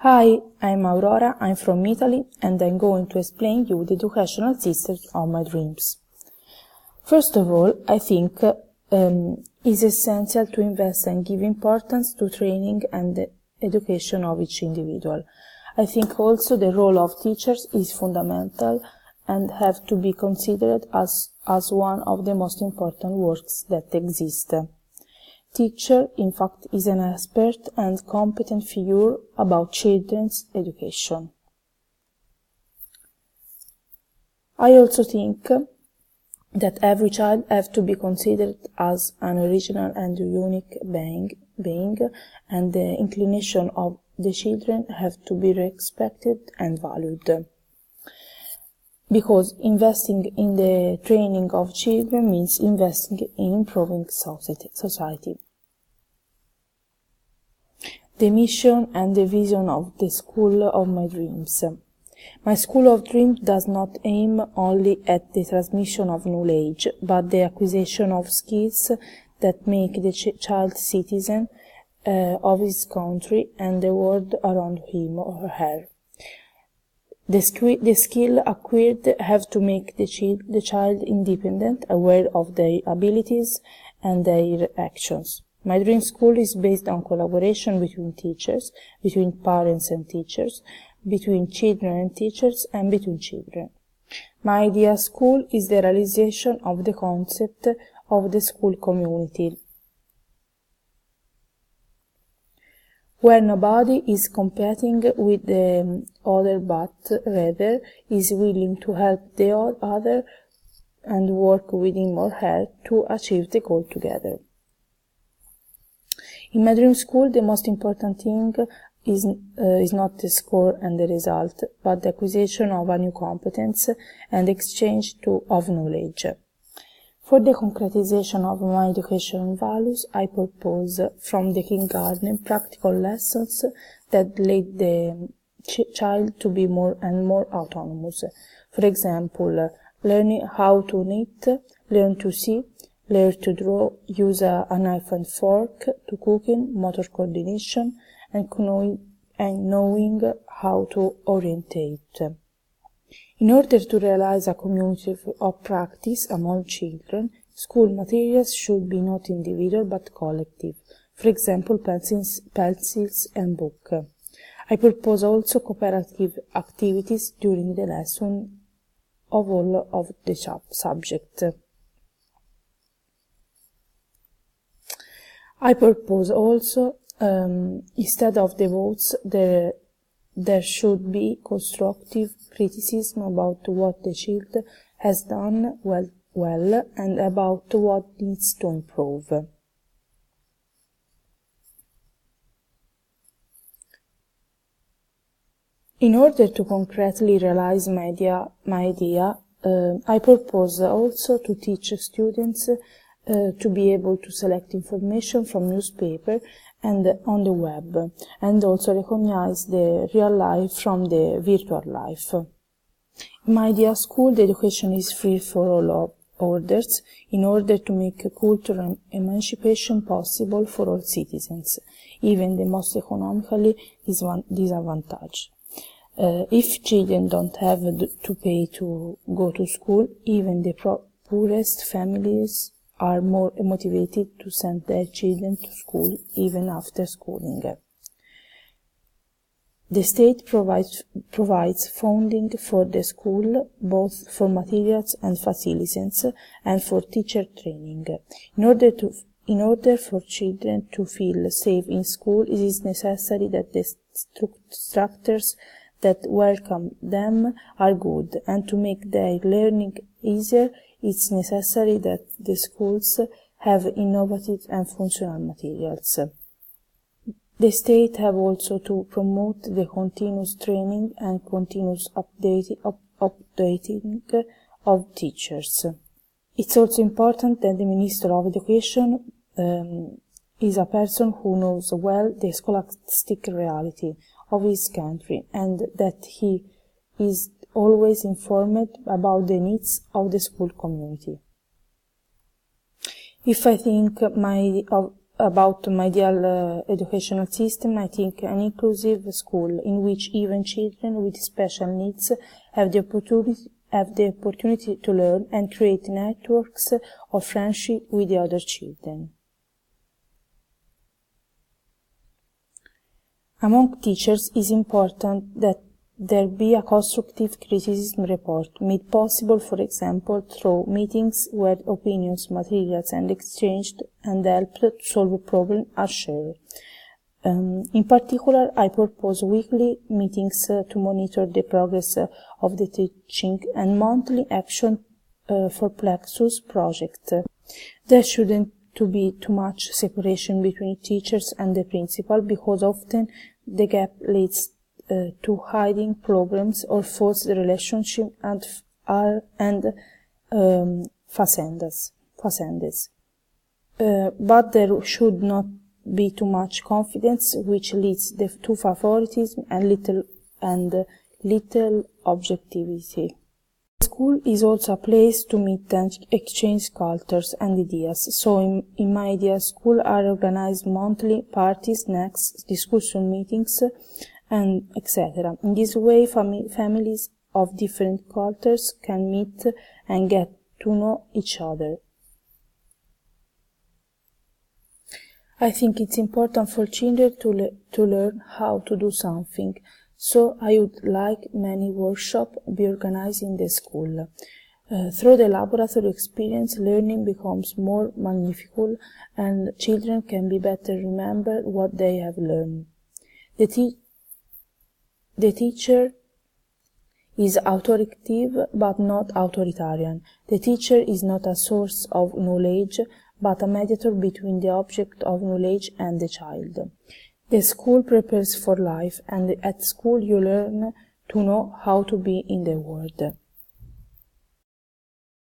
Hi, I'm Aurora, I'm from Italy, and I'm going to explain you the educational system of my dreams. First of all, I think it's essential to invest and give importance to training and the education of each individual. I think also the role of teachers is fundamental and have to be considered as one of the most important works that exist. Teacher, in fact, is an expert and competent figure about children's education. I also think that every child has to be considered as an original and unique being, and the inclination of the children have to be respected and valued. Because investing in the training of children means investing in improving society. The mission and the vision of the school of my dreams. My school of dreams does not aim only at the transmission of knowledge, but the acquisition of skills that make the child citizen of his country and the world around him or her. The skill acquired have to make the child independent, aware of their abilities and their actions. My dream school is based on collaboration between teachers, between parents and teachers, between children and teachers, and between children. My ideal school is the realization of the concept of the school community, where nobody is competing with the other but rather is willing to help the other and work with him or her to achieve the goal together. In my dream school, the most important thing is not the score and the result, but the acquisition of a new competence and exchange of knowledge. For the concretization of my educational values, I propose from the kindergarten practical lessons that lead the child to be more and more autonomous. For example, learning how to knit, learn to see, learn to draw, use a knife and fork, to cooking, motor coordination, and knowing how to orientate. In order to realize a community of practice among children, school materials should be not individual but collective. For example, pencils and book. I propose also cooperative activities during the lesson of all of the subject. I propose also, instead of the votes, there should be constructive criticism about what the child has done well and about what needs to improve. In order to concretely realize my idea, I propose also to teach students to be able to select information from newspaper and on the web, and also recognize the real life from the virtual life. In my ideal school, the education is free for all orders in order to make cultural emancipation possible for all citizens, even the most economically disadvantaged. If children don't have to pay to go to school, even the poorest families are more motivated to send their children to school even after schooling. The state provides funding for the school, both for materials and facilities, and for teacher training. In order for children to feel safe in school, it is necessary that the structures that welcome them are good, and to make their learning easier, it's necessary that the schools have innovative and functional materials. The state have also to promote the continuous training and continuous updating of teachers. It's also important that the Minister of Education is a person who knows well the scholastic reality of his country, and that he is always informed about the needs of the school community. If I think about my ideal educational system, I think an inclusive school in which even children with special needs have the opportunity to learn and create networks of friendship with the other children. Among teachers, it is important that there be a constructive criticism report, made possible, for example, through meetings where opinions, materials are exchanged and help to solve a problem are shared. In particular, I propose weekly meetings to monitor the progress of the teaching and monthly action for Plexus project. There shouldn't be too much separation between teachers and the principal, because often the gap leads to hiding problems or forced relationship and facendas. But there should not be too much confidence, which leads to favoritism and little objectivity. School is also a place to meet and exchange cultures and ideas. So in my ideal school are organized monthly parties, snacks, discussion meetings, and etc. In this way, families of different cultures can meet and get to know each other. I think it's important for children to learn how to do something, so I would like many workshops be organized in the school. Through the laboratory experience, learning becomes more magnificent and children can be better remember what they have learned. The teacher is authoritative but not authoritarian. The teacher is not a source of knowledge but a mediator between the object of knowledge and the child. The school prepares for life, and at school you learn to know how to be in the world.